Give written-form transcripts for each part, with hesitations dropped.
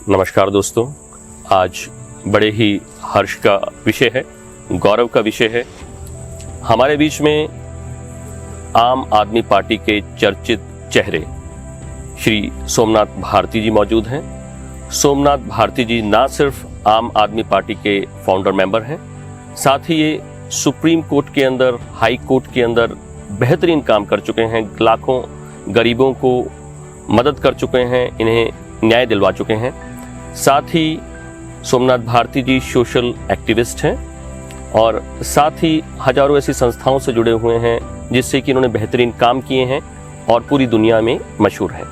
नमस्कार दोस्तों, आज बड़े ही हर्ष का विषय है, गौरव का विषय है। हमारे बीच में आम आदमी पार्टी के चर्चित चेहरे श्री सोमनाथ भारती जी मौजूद हैं। सोमनाथ भारती जी ना सिर्फ आम आदमी पार्टी के फाउंडर मेंबर हैं, साथ ही ये सुप्रीम कोर्ट के अंदर, हाई कोर्ट के अंदर बेहतरीन काम कर चुके हैं। लाखों गरीबों को मदद कर चुके हैं, इन्हें न्याय दिलवा चुके हैं। साथ ही सोमनाथ भारती जी सोशल एक्टिविस्ट हैं और साथ ही हजारों ऐसी संस्थाओं से जुड़े हुए हैं जिससे कि इन्होंने बेहतरीन काम किए हैं और पूरी दुनिया में मशहूर हैं।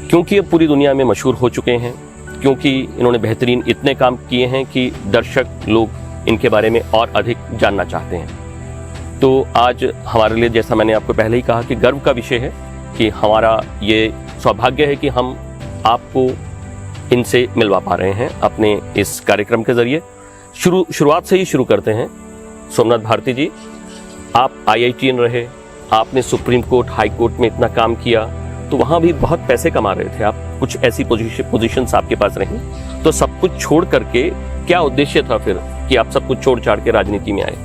क्योंकि अब पूरी दुनिया में मशहूर हो चुके हैं, क्योंकि इन्होंने बेहतरीन इतने काम किए हैं कि दर्शक लोग इनके बारे में और अधिक जानना चाहते हैं। तो आज हमारे लिए, जैसा मैंने आपको पहले ही कहा, कि गर्व का विषय है कि हमारा ये सौभाग्य है कि हम आपको इनसे मिलवा पा रहे हैं अपने इस कार्यक्रम के जरिए। शुरुआत से ही शुरू करते हैं। सोमनाथ भारती जी, आप IITian रहे, आपने सुप्रीम कोर्ट, हाई कोर्ट में इतना काम किया, तो वहाँ भी बहुत पैसे कमा रहे थे आप, कुछ ऐसी पोजीशंस आपके पास रही, तो सब कुछ छोड़ करके क्या उद्देश्य था फिर कि आप सब कुछ छोड़ छाड़ के राजनीति में आए?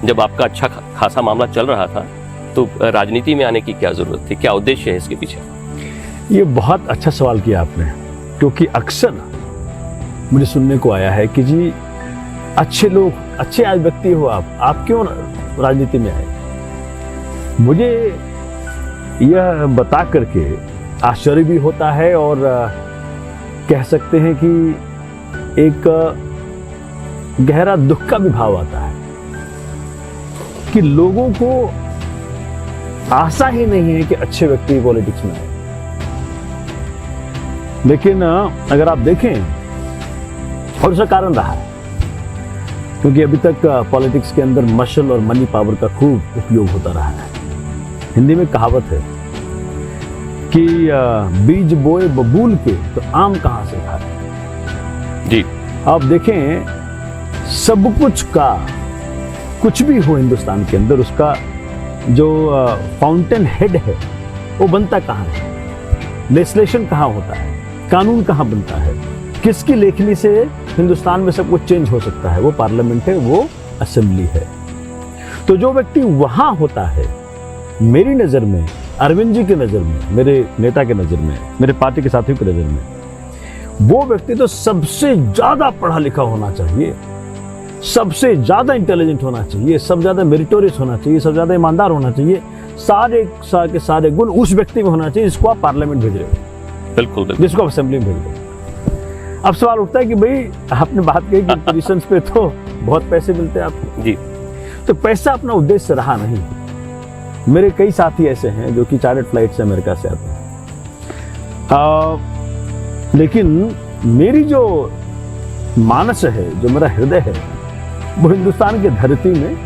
जब आपका अच्छा खासा मामला चल रहा था तो राजनीति में आने की क्या जरूरत थी? क्या उद्देश्य है इसके पीछे? ये बहुत अच्छा सवाल किया आपने, क्योंकि अक्सर मुझे सुनने को आया है कि जी अच्छे लोग, अच्छे आज व्यक्ति हो आप क्यों राजनीति में आए? मुझे यह बता करके आश्चर्य भी होता है और कह सकते हैं कि एक गहरा दुख का भी भाव आता है कि लोगों को आशा ही नहीं है कि अच्छे व्यक्ति पॉलिटिक्स में आए। लेकिन अगर आप देखें, और उसका कारण रहा है क्योंकि अभी तक पॉलिटिक्स के अंदर मशल और मनी पावर का खूब उपयोग होता रहा है। हिंदी में कहावत है कि बीज बोए बबूल के तो आम कहां से खाए। जी, आप देखें, सब कुछ का कुछ भी हो हिंदुस्तान के अंदर, उसका जो फाउंटेन हेड है वो बनता कहाँ है? लेजिस्लेशन कहाँ होता है? कानून कहाँ बनता है? किसकी लेखनी से हिंदुस्तान में सब कुछ चेंज हो सकता है? वो पार्लियामेंट है, वो असेंबली है। तो जो व्यक्ति वहां होता है, मेरी नजर में, अरविंद जी की नजर में, मेरे नेता की नजर में, मेरे पार्टी के साथियों की नजर में, वो व्यक्ति तो सबसे ज्यादा पढ़ा लिखा होना चाहिए, सबसे ज्यादा इंटेलिजेंट होना चाहिए, सबसे ज्यादा मेरिटोरियस होना चाहिए, सबसे ज्यादा ईमानदार होना चाहिए। सारे के सारे गुण उस व्यक्ति में होना चाहिए जिसको आप पार्लियामेंट भेज रहे हो, बिल्कुल, जिसको आप असेंबली में भेज रहे हो। अब सवाल उठता है कि भाई आपने बात कही कि पोजीशंस पे तो बहुत पैसे मिलते हैं आपको। जी, तो पैसा अपना उद्देश्य रहा नहीं। मेरे कई साथी ऐसे हैं जो कि चार्टर्ड फ्लाइट से अमेरिका से आते हैं, लेकिन मेरी जो मानस है, जो मेरा हृदय है, वो हिंदुस्तान की धरती में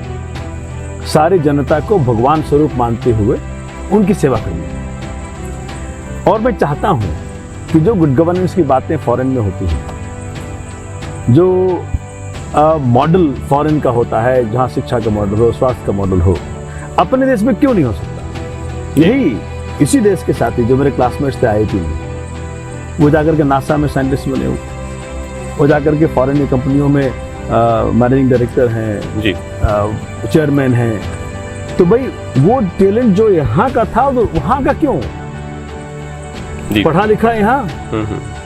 सारी जनता को भगवान स्वरूप मानते हुए उनकी सेवा करनी है। और मैं चाहता हूं कि जो गुड गवर्नेंस की बातें फॉरेन में होती हैं, जो मॉडल फॉरेन का होता है, जहां शिक्षा का मॉडल हो, स्वास्थ्य का मॉडल हो, अपने देश में क्यों नहीं हो सकता? यही इसी देश के साथी जो मेरे क्लासमेट्स थे IIT में, वो जाकर के नासा में साइंटिस्ट बने, वो जाकर के फॉरेन की कंपनियों में मैनेजिंग डायरेक्टर हैं, जी, चेयरमैन हैं। तो भाई वो टैलेंट जो यहाँ का था वो वहाँ का क्यों? पढ़ा लिखा यहाँ,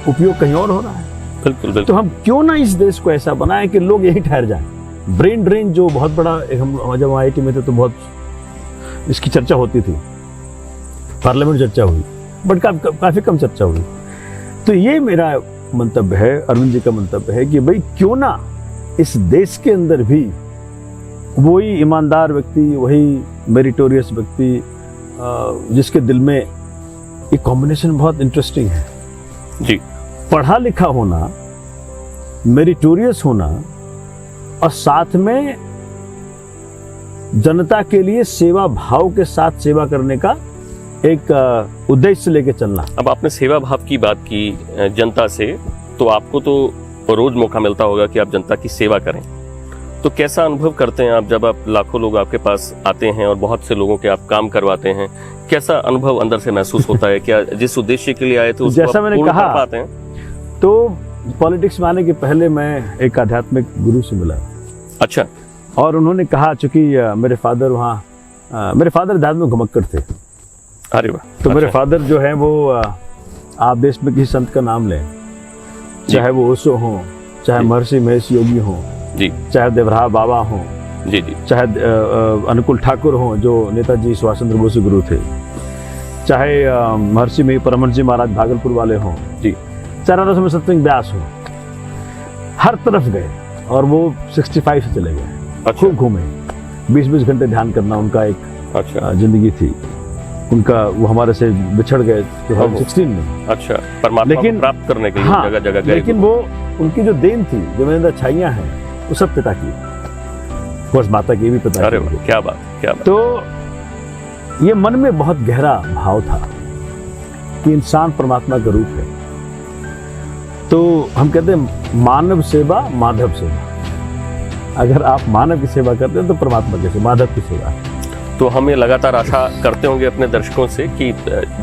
उपयोग कहीं और हो रहा है। बिल्कुल, बिल्कुल। तो हम क्यों ना इस देश को ऐसा बनाएं कि लोग यही ठहर जाएं। ब्रेन ड्रेन जो बहुत बड़ा, हम जब IIT में थे तो बहुत इसकी चर्चा होती थी, पार्लियामेंट चर्चा हुई, बट काफी कम चर्चा हुई। तो ये मेरा मंतव्य है, अरविंद जी का मंतव्य है कि भाई क्यों ना इस देश के अंदर भी वही ईमानदार व्यक्ति, वही मेरिटोरियस व्यक्ति, जिसके दिल में ये कॉम्बिनेशन बहुत इंटरेस्टिंग है जी, पढ़ा लिखा होना, मेरिटोरियस होना और साथ में जनता के लिए सेवा भाव के साथ सेवा करने का एक उद्देश्य लेके चलना। अब आपने सेवा भाव की बात की जनता से, तो आपको तो रोज मौका मिलता होगा कि आप जनता की सेवा करें, तो कैसा अनुभव करते हैं आप जब आप लाखों लोग आपके पास आते हैं और बहुत से लोगों के आप काम करवाते हैं? कैसा अनुभव अंदर से महसूस होता है? क्या जिस उद्देश्य के लिए आए थे उसको जैसा आप मैंने पूर्ण कहा, कर पाते हैं? तो पॉलिटिक्स में आने के पहले मैं एक आध्यात्मिक गुरु से मिला अच्छा। और उन्होंने कहा, चूंकि मेरे फादर आध्यात्मिक घुमक्कड़ थे, अरे वाह। तो मेरे अच्छा। फादर जो है वो आप देश में किसी संत का नाम लें, चाहे वो ओशो हो, चाहे जी। महर्षि महेश योगी हो, जी चाहे देवराह बाबा हो, जी जी चाहे अनुकूल ठाकुर हो जो नेताजी सुभाष चंद्र बोस के गुरु थे, चाहे महर्षि में परमहंस जी महाराज भागलपुर वाले हों, जी, चाहे राणा समय सत्संग व्यास हो, हर तरफ गए और वो 65 से चले गए। अच्छा। खूब घूमे, 20-20 घंटे ध्यान करना उनका एक अच्छा जिंदगी थी उनका। वो हमारे से बिछड़ गए 2016 में। अच्छा, परमात्मा को लेकिन- प्राप्त करने के लिए हाँ, जगह जगह गए। लेकिन वो उनकी जो देन थी, जो मेरे अंदर अच्छाइयाँ हैं, वो सब पिता की, बस माता की भी पिता अरे की। वाह, क्या बात, क्या बात। तो ये मन में बहुत गहरा भाव था कि इंसान परमात्मा का रूप है। तो हम कहते हैं मानव सेवा माधव सेवा। अगर आप मानव की सेवा करते हैं तो परमात्मा की सेवा, माधव की सेवा है। तो हम ये लगातार आशा करते होंगे अपने दर्शकों से कि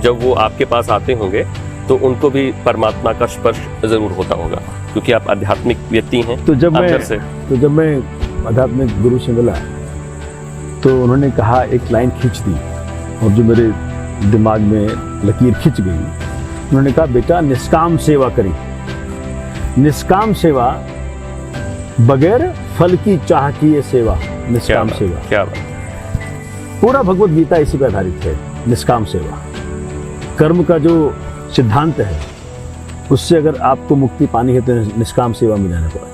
जब वो आपके पास आते होंगे तो उनको भी परमात्मा का स्पर्श जरूर होता होगा, क्योंकि आप आध्यात्मिक व्यक्ति हैं। तो जब अंदर से मैं आध्यात्मिक गुरु से मिला तो उन्होंने कहा, एक लाइन खींच दी और जो मेरे दिमाग में लकीर खिंच गई। उन्होंने कहा, बेटा निष्काम सेवा करी, निष्काम सेवा, बगैर फल की चाह की ये सेवा, क्या निष्काम बात, सेवा। क्या बात। पूरा भगवत गीता इसी पर आधारित है, निष्काम सेवा। कर्म का जो सिद्धांत है उससे अगर आपको मुक्ति पानी है तो निष्काम सेवा में जाना पड़ेगा।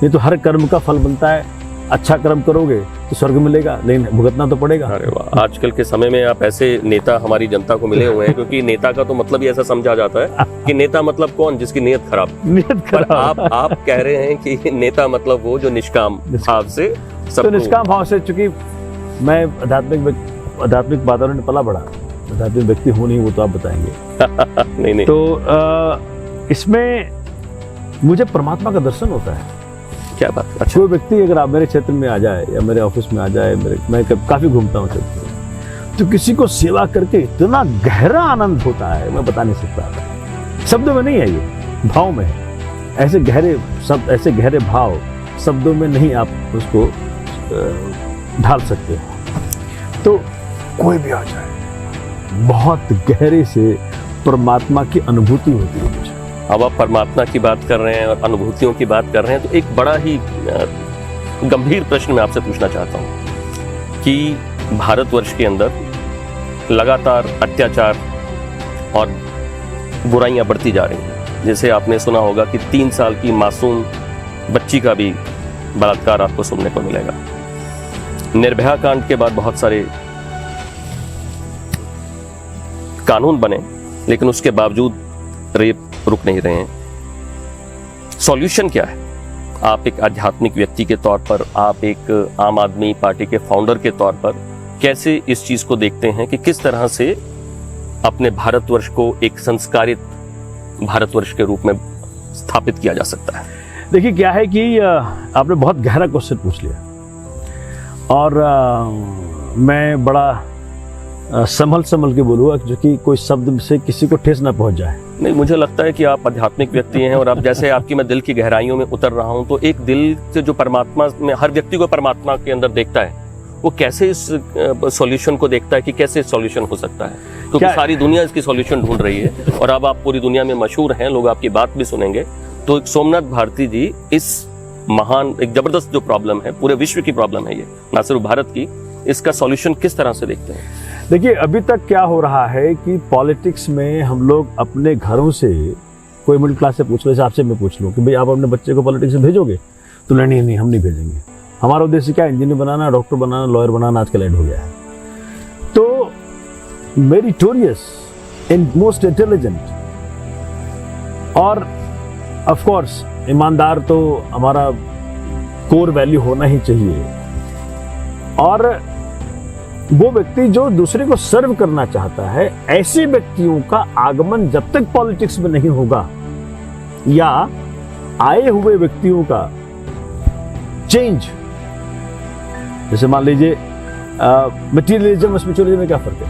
नहीं तो हर कर्म का फल बनता है, अच्छा कर्म करोगे तो स्वर्ग मिलेगा, लेकिन भुगतना तो पड़ेगा। अरे वाह, आजकल के समय में आप ऐसे नेता हमारी जनता को मिले हुए हैं, क्योंकि नेता का तो मतलब ही ऐसा समझा जाता है कि नेता मतलब कौन, जिसकी नीयत खराब। नियत पर खराब। आप कह रहे हैं कि नेता मतलब वो जो निष्काम भाव से तो सबको। निष्काम भाव से, चूंकि मैं आध्यात्मिक वातावरण में पला बड़ा, आध्यात्मिक व्यक्ति हूँ नहीं, वो तो आप बताएंगे। नहीं नहीं, तो इसमें मुझे परमात्मा का दर्शन होता है। क्या बात। अच्छा, कोई व्यक्ति अगर आप मेरे क्षेत्र में आ जाए या मेरे ऑफिस में आ जाए, मैं काफी घूमता हूँ क्षेत्र में, तो किसी को सेवा करके इतना गहरा आनंद होता है, मैं बता नहीं सकता। शब्दों में नहीं है, ये भाव में है। ऐसे गहरे भाव शब्दों में नहीं आप उसको ढाल सकते हो। तो कोई भी आ जाए, बहुत गहरे से परमात्मा की अनुभूति होती है मुझे। अब आप परमात्मा की बात कर रहे हैं और अनुभूतियों की बात कर रहे हैं, तो एक बड़ा ही गंभीर प्रश्न मैं आपसे पूछना चाहता हूँ कि भारतवर्ष के अंदर लगातार अत्याचार और बुराइयां बढ़ती जा रही हैं। जैसे आपने सुना होगा कि 3 साल की मासूम बच्ची का भी बलात्कार आपको सुनने को मिलेगा। निर्भया कांड के बाद बहुत सारे कानून बने, लेकिन उसके बावजूद रेप रुक नहीं रहे हैं। सॉल्यूशन क्या है? आप एक आध्यात्मिक व्यक्ति के तौर पर, आप एक आम आदमी पार्टी के फाउंडर के तौर पर कैसे इस चीज को देखते हैं कि किस तरह से अपने भारतवर्ष को एक संस्कारित भारतवर्ष के रूप में स्थापित किया जा सकता है? देखिए, क्या है कि आपने बहुत गहरा क्वेश्चन पूछ लिया और मैं बड़ा संभल के बोलूँगा, जो कि कोई शब्द से किसी को ठेस ना पहुंच जाए। नहीं, मुझे लगता है कि आप आध्यात्मिक व्यक्ति हैं और अब जैसे आपकी मैं दिल की गहराइयों में उतर रहा हूं, तो एक दिल से जो परमात्मा में हर व्यक्ति को परमात्मा के अंदर देखता है, वो कैसे इस सॉल्यूशन को देखता है कि कैसे सॉल्यूशन हो सकता है? क्योंकि सारी दुनिया इसकी सॉल्यूशन ढूंढ रही है और अब आप पूरी दुनिया में मशहूर हैं, लोग आपकी बात भी सुनेंगे। तो एक सोमनाथ भारती जी इस महान, एक जबरदस्त जो प्रॉब्लम है, पूरे विश्व की प्रॉब्लम है ये, ना सिर्फ भारत की, इसका सॉल्यूशन किस तरह से देखते हैं? देखिए, अभी तक क्या हो रहा है कि पॉलिटिक्स में हम लोग अपने घरों से, कोई मिडिल क्लास से पूछ लो, आपसे मैं पूछ लूँ कि भाई आप अपने बच्चे को पॉलिटिक्स में भेजोगे, तो नहीं हम नहीं भेजेंगे। हमारा उद्देश्य क्या है? इंजीनियर बनाना, डॉक्टर बनाना, लॉयर बनाना आजकल ऐड हो गया है। तो मेरिटोरियस एंड मोस्ट इंटेलिजेंट और ऑफ कोर्स ईमानदार तो हमारा कोर वैल्यू होना ही चाहिए। और वो व्यक्ति जो दूसरे को सर्व करना चाहता है, ऐसे व्यक्तियों का आगमन जब तक पॉलिटिक्स में नहीं होगा, या आए हुए व्यक्तियों का चेंज, जैसे मान लीजिए मटीरियलिज्म और स्पिरिचुअलिज्म में क्या फर्क है?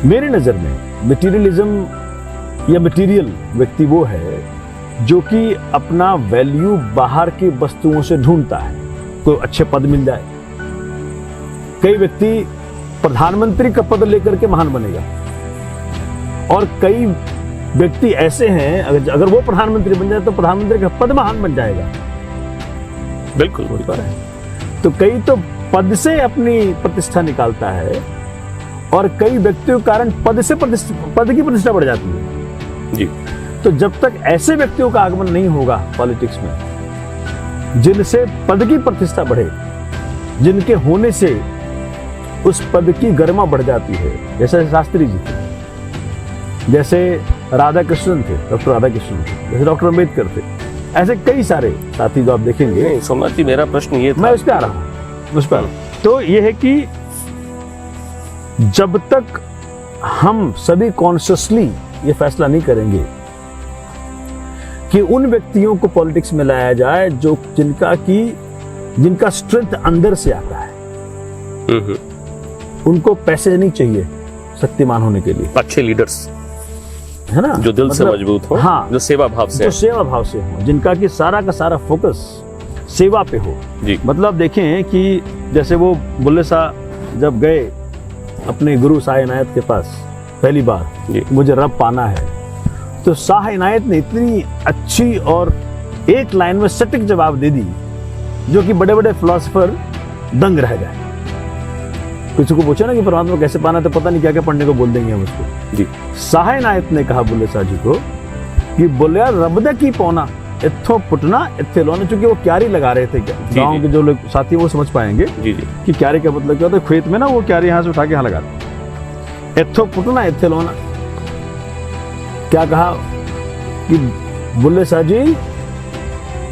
मेरी नजर में मटीरियलिज्म या मटीरियल व्यक्ति वो है जो कि अपना वैल्यू बाहर की वस्तुओं से ढूंढता है, कोई अच्छे पद मिल जाए। कई व्यक्ति प्रधानमंत्री का पद लेकर के महान बनेगा, और कई व्यक्ति ऐसे हैं अगर वो प्रधानमंत्री बन जाए तो प्रधानमंत्री का पद महान बन जाएगा। बिल्कुल होता है। तो कई तो पद से अपनी प्रतिष्ठा निकालता है, और कई व्यक्तियों के कारण पद की प्रतिष्ठा बढ़ जाती है जी। तो जब तक ऐसे व्यक्तियों का आगमन नहीं होगा पॉलिटिक्स में जिनसे पद की प्रतिष्ठा बढ़े, जिनके होने से उस पद की गरिमा बढ़ जाती है, जैसे शास्त्री जी थे, जैसे राधा कृष्णन थे, डॉक्टर राधा कृष्णन थे, जैसे डॉक्टर अम्बेडकर थे, ऐसे कई सारे साथी जो आप देखेंगे। सोमनाथ जी, मेरा प्रश्न ये था, मैं उस पर आ रहा हूं, उस पर। तो ये है कि जब तक हम सभी कॉन्शियसली ये फैसला नहीं करेंगे कि उन व्यक्तियों को पॉलिटिक्स में लाया जाए जो जिनका स्ट्रेंथ अंदर से आता है, उनको पैसे नहीं चाहिए शक्तिमान होने के लिए, अच्छे लीडर्स, है ना, जो दिल से मजबूत हो, हाँ, जो सेवा भाव से, जो सेवा भाव से हो, जिनका कि सारा का सारा फोकस सेवा पे हो जी। मतलब देखें कि जैसे वो बुल्ले शाह जब गए अपने गुरु शाह इनायत के पास पहली बार, मुझे रब पाना है, तो शाह इनायत ने इतनी अच्छी और एक लाइन में सटीक जवाब दे दी जो कि बड़े बड़े फिलोसोफर दंग रह गए। किसी को पूछा ना कि परमात्मा को कैसे पाना, तो पता नहीं क्या क्या पढ़ने को बोल देंगे हम उसको जी। शाह इनायत ने कहा बुल्ले शाह जी को कि बोले यार रब दा की पौना इत्थों पुटना इत्थे लोना, चूंकि वो क्यारी लगा रहे थे, गांव के जो लोग साथी वो समझ पाएंगे जी जी कि क्यारी का मतलब क्या होता है। खेत में ना वो क्यारी यहाँ से उठा के यहाँ लगाते, इत्थों पुटना इत्थे लोना। क्या कहा कि बुल्ले शाह जी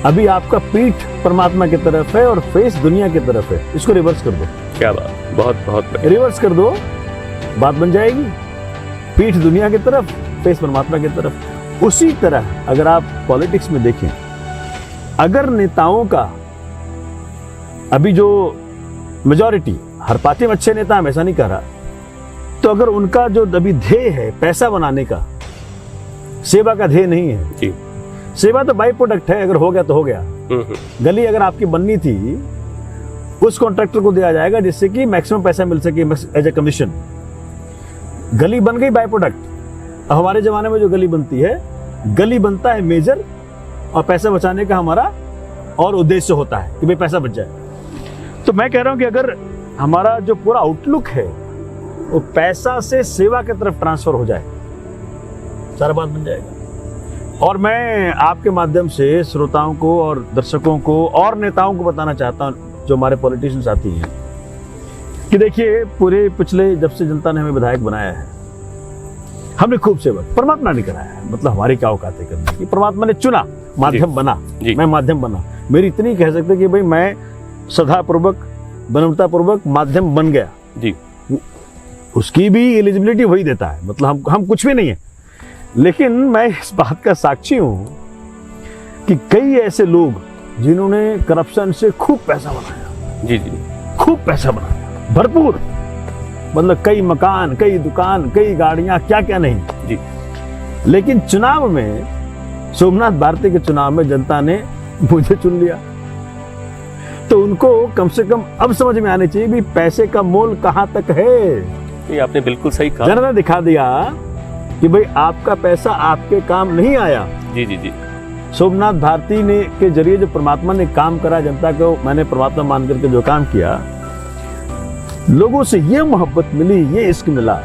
अभी आपका पीठ परमात्मा की तरफ है और फेस दुनिया की तरफ है, इसको रिवर्स कर दो। क्या बात, बहुत बहुत रिवर्स कर दो, बात बन जाएगी, पीठ दुनिया की तरफ, फेस परमात्मा की तरफ। उसी तरह अगर आप पॉलिटिक्स में देखें, अगर नेताओं का अभी जो मेजॉरिटी, हर पार्टी में अच्छे नेता हम ऐसा नहीं कह रहा, तो अगर उनका जो अभी ध्येय है पैसा बनाने का, सेवा का ध्येय नहीं है जी। सेवा तो बाई प्रोडक्ट है, अगर हो गया तो हो गया। गली अगर आपकी बननी थी, उस कॉन्ट्रैक्टर को दिया जाएगा जिससे कि मैक्सिमम पैसा मिल सके एज ए कमीशन। गली बन गई बाई प्रोडक्ट। हमारे जमाने में जो गली बनती है, गली बनता है मेजर, और पैसा बचाने का हमारा और उद्देश्य होता है कि भाई पैसा बच जाए। तो मैं कह रहा हूं कि अगर हमारा जो पूरा आउटलुक है वो पैसा से सेवा की तरफ ट्रांसफर हो जाए, सारा बात बन जाएगा। और मैं आपके माध्यम से श्रोताओं को और दर्शकों को और नेताओं को बताना चाहता हूं जो हमारे पॉलिटिशियन साथी हैं कि देखिए, पूरे पिछले जब से जनता ने हमें विधायक बनाया है, हमने खूब सेवा, परमात्मा ने कराया है, मतलब हमारी क्या औकात है करने की, परमात्मा ने चुना, माध्यम बना, मैं माध्यम बना। मेरी इतनी कह सकते कि भाई मैं श्रद्धापूर्वक, विनम्रतापूर्वक माध्यम बन गया जी। उसकी भी एलिजिबिलिटी वही देता है, मतलब हम कुछ भी नहीं है। लेकिन मैं इस बात का साक्षी हूं कि कई ऐसे लोग जिन्होंने करप्शन से खूब पैसा बनाया जी जी, खूब पैसा बनाया, भरपूर, मतलब कई मकान, कई दुकान, कई गाड़ियां, क्या क्या नहीं जी। लेकिन चुनाव में, सोमनाथ भारती के चुनाव में जनता ने मुझे चुन लिया, तो उनको कम से कम अब समझ में आने चाहिए भी पैसे का मोल कहां तक है। ये आपने बिल्कुल सही कहा। जनता ने दिखा दिया कि भाई आपका पैसा आपके काम नहीं आया जी जी जी। सोमनाथ भारती ने के जरिए जो परमात्मा ने काम करा, जनता को मैंने परमात्मा मान करके जो काम किया, लोगों से ये मोहब्बत मिली, ये इश्क मिला,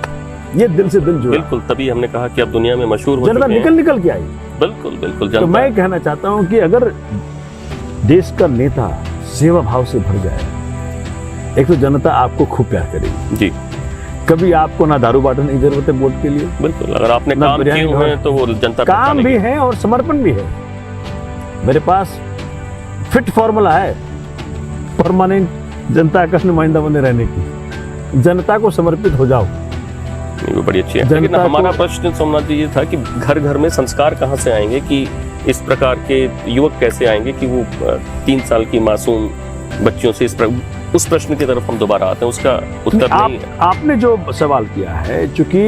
ये दिल से दिल जुड़ा। बिल्कुल, तभी हमने कहा कि अब दुनिया में मशहूर हो जनता निकल के आई। बिल्कुल बिल्कुल। तो मैं कहना चाहता हूं कि अगर देश का नेता सेवा भाव से भर जाए, एक तो जनता आपको खूब प्यार करेगी जी। कभी आपको ना दारू बांटने की जरूरत है वोट के लिए, बिल्कुल, अगर आपने काम किए हुए हैं तो वो जनता काम भी है और समर्पण भी है। मेरे पास फिट फॉर्मूला है परमानेंट जनता का नुमाइंदा बने रहने की। जनता को समर्पित हो जाओ, ये भी बड़ी अच्छी है। लेकिन हमारा प्रश्न सोमनाथ जी ये था कि घर घर में संस्कार कहाँ से आएंगे, कि इस प्रकार के युवक कैसे आएंगे कि वो 3 साल की मासूम बच्चियों से उस प्रश्न की तरफ हम दोबारा आते हैं, उसका उत्तर नहीं है। आपने जो सवाल किया है, चूंकि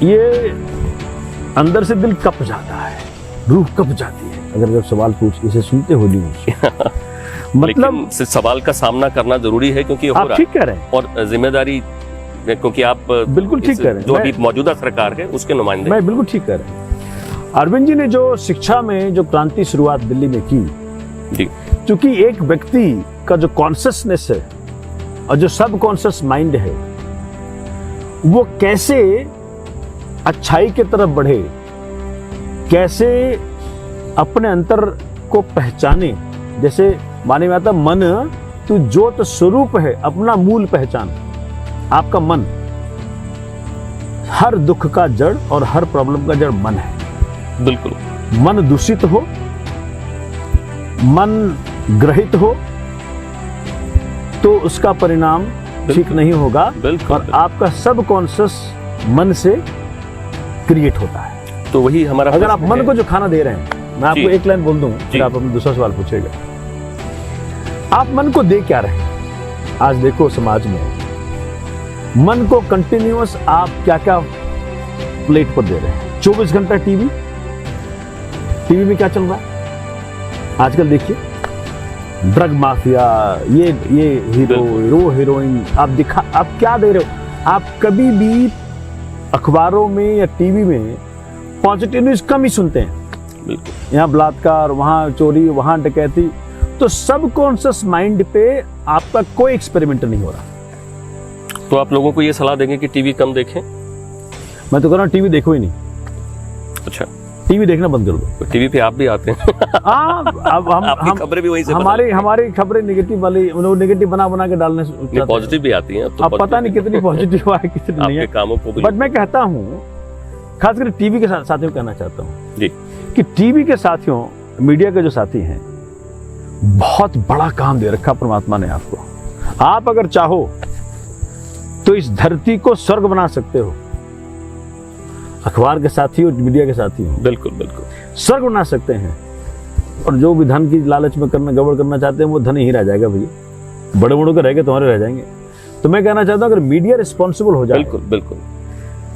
ये अंदर से दिल कप जाता है, रूह कप जाती है अगर जब सवाल पूछ इसे सुनते हो नहीं मतलब सवाल का सामना करना जरूरी है, क्योंकि हो रहा ठीक कह रहे हैं और जिम्मेदारी, क्योंकि आप बिल्कुल ठीक कह रहे हैं, जो अभी मौजूदा सरकार है उसके नुमाइंदे। मैं बिल्कुल ठीक कह रहे हैं। अरविंद जी ने जो शिक्षा में जो क्रांति शुरुआत दिल्ली में की जी, क्योंकि एक व्यक्ति का जो कॉन्शियसनेस है और जो सब कॉन्शियस माइंड है वो कैसे अच्छाई की तरफ बढ़े, कैसे अपने अंतर को पहचाने। जैसे माने में आता मन तू ज्योत स्वरूप है, अपना मूल पहचान। आपका मन हर दुख का जड़ और हर प्रॉब्लम का जड़ मन है। बिल्कुल। मन दूषित हो, मन ग्रहित हो तो उसका परिणाम ठीक नहीं होगा। बिल्कुल। और आपका सब कॉन्शियस मन से क्रिएट होता है। तो वही हमारा, अगर आप मन को जो खाना दे रहे हैं, मैं आपको एक लाइन बोल दूं फिर आप अपना दूसरा सवाल पूछेगा। आप मन को दे क्या रहे हैं? आज देखो समाज में मन को कंटिन्यूअस आप क्या क्या प्लेट पर दे रहे हैं। 24 घंटा टीवी में क्या चल रहा है आजकल? देखिए ड्रग माफिया, ये हीरो हीरोइन आप क्या दे रहे हो? आप कभी भी अखबारों में या टीवी में पॉजिटिव न्यूज कम ही सुनते हैं। बिल्कुल। यहाँ बलात्कार, वहां चोरी, वहां डकैती, तो सब कॉन्शियस माइंड पे आपका कोई एक्सपेरिमेंट नहीं हो रहा। तो आप लोगों को ये सलाह देंगे कि टीवी कम देखें? मैं तो कह रहा हूँ टीवी देखो ही नहीं। अच्छा, टीवी देखना बंद कर दो। तो टीवी पे आप भी आते हैं। अब हम खबरें भी वहीं से हमारी खबरें नेगेटिव वाली, नेगेटिव बना के डालने, पॉजिटिव भी आती हैं। अब पता नहीं कितनी पॉजिटिव है कितनी नहीं है, कामों को। बट मैं कहता हूँ खासकर टीवी के साथियों को कहना चाहता हूँ जी कि टीवी के साथियों, मीडिया के जो साथी हैं, बहुत बड़ा काम दे रखा परमात्मा ने आपको। आप अगर चाहो तो इस धरती को स्वर्ग बना सकते हो। अखबार के साथी हो, मीडिया के साथी हो, बिल्कुल बिल्कुल स्वर्ग बना सकते हैं। और जो भी धन की लालच में गड़बड़ करना चाहते हैं वो धन ही रह जाएगा भैया। बड़े बड़ों के रह गए, तुम्हारे रह जाएंगे। तो मैं कहना चाहता हूं अगर मीडिया रिस्पॉन्सिबल हो जाए, बिल्कुल बिल्कुल,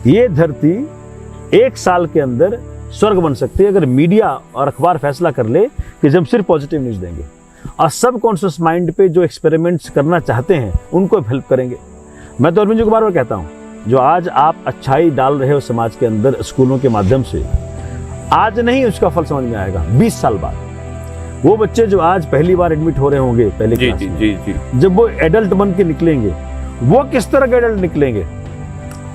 ये धरती 1 साल के अंदर स्वर्ग बन सकती है। अगर मीडिया और अखबार फैसला कर ले कि हम सिर्फ पॉजिटिव न्यूज देंगे और सब कॉन्शियस माइंड पे जो एक्सपेरिमेंट्स करना चाहते हैं उनको हेल्प करेंगे। मैं तो अरविंद जी को बार बार कहता हूं, जो आज आप अच्छाई डाल रहे हो समाज के अंदर स्कूलों के माध्यम से, आज नहीं उसका फल समझ में आएगा 20 साल बाद। वो बच्चे जो आज पहली बार एडमिट हो रहे होंगे पहले क्लास में, जी, जब वो एडल्ट बन के निकलेंगे, वो किस तरह के एडल्ट निकलेंगे।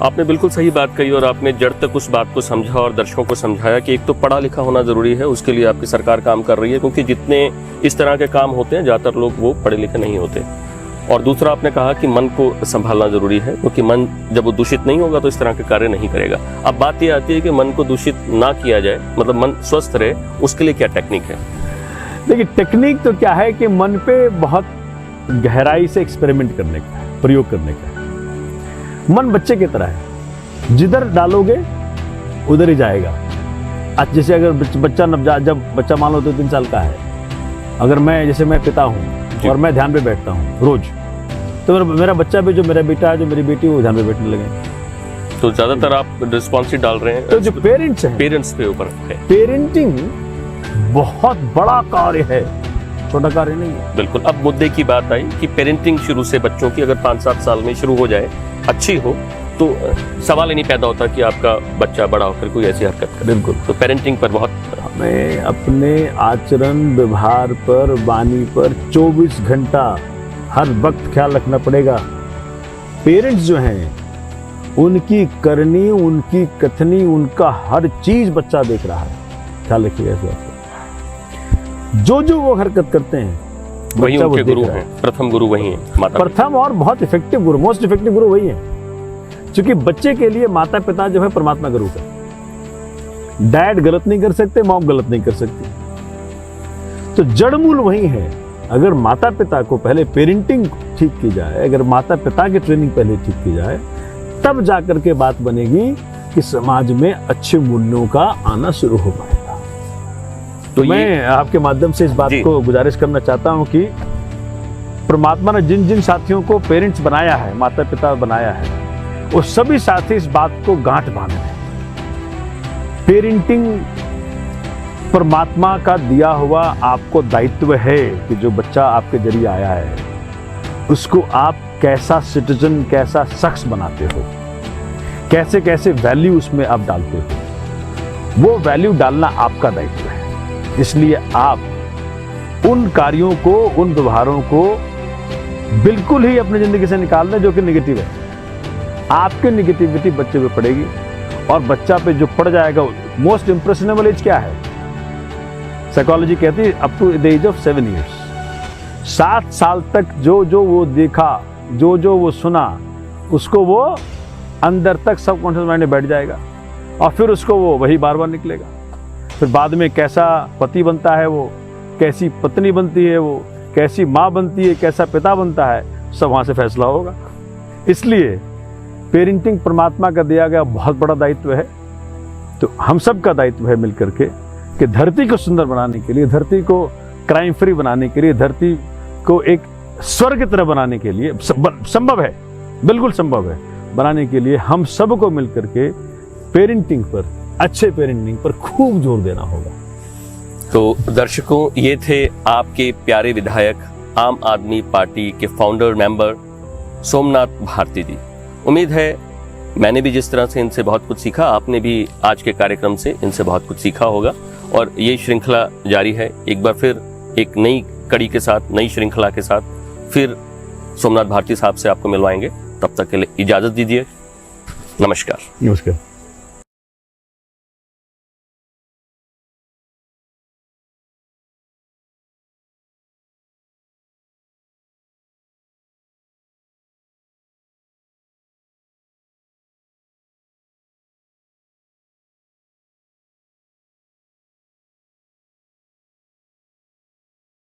आपने बिल्कुल सही बात कही और आपने जड़ तक उस बात को समझा और दर्शकों को समझाया कि एक तो पढ़ा लिखा होना जरूरी है, उसके लिए आपकी सरकार काम कर रही है, क्योंकि जितने इस तरह के काम होते हैं ज्यादातर लोग वो पढ़े लिखे नहीं होते। और दूसरा आपने कहा कि मन को संभालना जरूरी है, क्योंकि मन जब वो दूषित नहीं होगा तो इस तरह के कार्य नहीं करेगा। अब बात ये आती है कि मन को दूषित ना किया जाए, मतलब मन स्वस्थ रहे, उसके लिए क्या टेक्निक है? देखिए टेक्निक तो क्या है कि मन पे बहुत गहराई से एक्सपेरिमेंट करने का, प्रयोग करने का। मन बच्चे की तरह है, जिधर डालोगे उधर ही जाएगा। जैसे अगर बच्चा नवजात, जब बच्चा मान लो 2-3 साल का है, अगर मैं जैसे मैं पिता हूँ और मैं ध्यान पे बैठता हूँ रोज, तो मेरा बच्चा भी, जो मेरा बेटा है, जो मेरी बेटी है, वो ध्यान पे बैठने लगे। तो ज्यादातर आप रिस्पॉन्सिव डाल रहे हैं। तो जो पेरेंट्स हैं, पेरेंट्स पे ऊपर है। पेरेंटिंग बहुत बड़ा कार्य है, छोटा कार्य नहीं है। बिल्कुल। अब मुद्दे की बात आई कि पेरेंटिंग शुरू से बच्चों की अगर 5-7 साल में शुरू हो जाए, अच्छी हो, तो सवाल ही नहीं पैदा होता कि आपका बच्चा बड़ा होकर कोई ऐसी हरकत करे। बिल्कुल। तो पेरेंटिंग पर बहुत हमें अपने आचरण, व्यवहार पर, वाणी पर 24 घंटा हर वक्त ख्याल रखना पड़ेगा। पेरेंट्स जो हैं, उनकी करनी, उनकी कथनी, उनका हर चीज बच्चा देख रहा है। ख्याल रखिएगा इस बात का। जो वो हरकत करते हैं वही उनके गुरु हैं, प्रथम गुरु वही हैं, माता। प्रथम और बहुत इफेक्टिव गुरु, मोस्ट इफेक्टिव गुरु वही है, क्योंकि बच्चे के लिए माता पिता जो है परमात्मा का रूप है। डैड गलत नहीं कर सकते, मॉम गलत नहीं कर सकती, तो जड़ मूल वही है। अगर माता पिता को पहले पेरेंटिंग ठीक की जाए, अगर माता पिता की ट्रेनिंग पहले ठीक की जाए, तब जाकर के बात बनेगी कि समाज में अच्छे मूल्यों का आना शुरू हो पाएगा। तो मैं आपके माध्यम से इस बात को गुजारिश करना चाहता हूं कि परमात्मा ने जिन जिन साथियों को पेरेंट्स बनाया है, माता पिता बनाया है, वो सभी साथी इस बात को गांठ बांध रहे हैं। पेरेंटिंग परमात्मा का दिया हुआ आपको दायित्व है कि जो बच्चा आपके जरिए आया है उसको आप कैसा सिटीजन, कैसा शख्स बनाते हो, कैसे कैसे वैल्यू उसमें आप डालते हो, वो वैल्यू डालना आपका दायित्व है। इसलिए आप उन कार्यों को, उन व्यवहारों को बिल्कुल ही अपनी जिंदगी से निकाल दें जो कि नेगेटिव है। आपके नेगेटिविटी बच्चे पे पड़ेगी और बच्चा पे जो पड़ जाएगा, मोस्ट इंप्रेशनेबल एज क्या है? साइकोलॉजी कहती है up to the age of 7 years। 7 साल तक जो जो वो देखा, जो जो वो सुना, उसको वो अंदर तक सबकॉन्शियस माइंड में बैठ जाएगा और फिर उसको वो वही बार बार निकलेगा। फिर बाद में कैसा पति बनता है वो, कैसी पत्नी बनती है वो, कैसी माँ बनती है, कैसा पिता बनता है, सब वहाँ से फैसला होगा। इसलिए पेरेंटिंग परमात्मा का दिया गया बहुत बड़ा दायित्व है। तो हम सब का दायित्व है मिलकर के कि धरती को सुंदर बनाने के लिए, धरती को क्राइम फ्री बनाने के लिए, धरती को एक स्वर्ग की तरह बनाने के लिए, संभव है, बिल्कुल संभव है, बनाने के लिए हम सबको मिलकर के पेरेंटिंग पर, अच्छे पेरेंटिंग पर खूब जोर देना होगा। तो दर्शकों, ये थे आपके प्यारे विधायक, आम आदमी पार्टी के फाउंडर मेंबर सोमनाथ भारती जी। उम्मीद है मैंने भी जिस तरह से इनसे बहुत कुछ सीखा, आपने भी आज के कार्यक्रम से इनसे बहुत कुछ सीखा होगा और ये श्रृंखला जारी है। एक बार फिर एक नई कड़ी के साथ, नई श्रृंखला के साथ फिर सोमनाथ भारती साहब से आपको मिलवाएंगे। तब तक के लिए इजाजत दीजिए। नमस्कार। नमस्कार।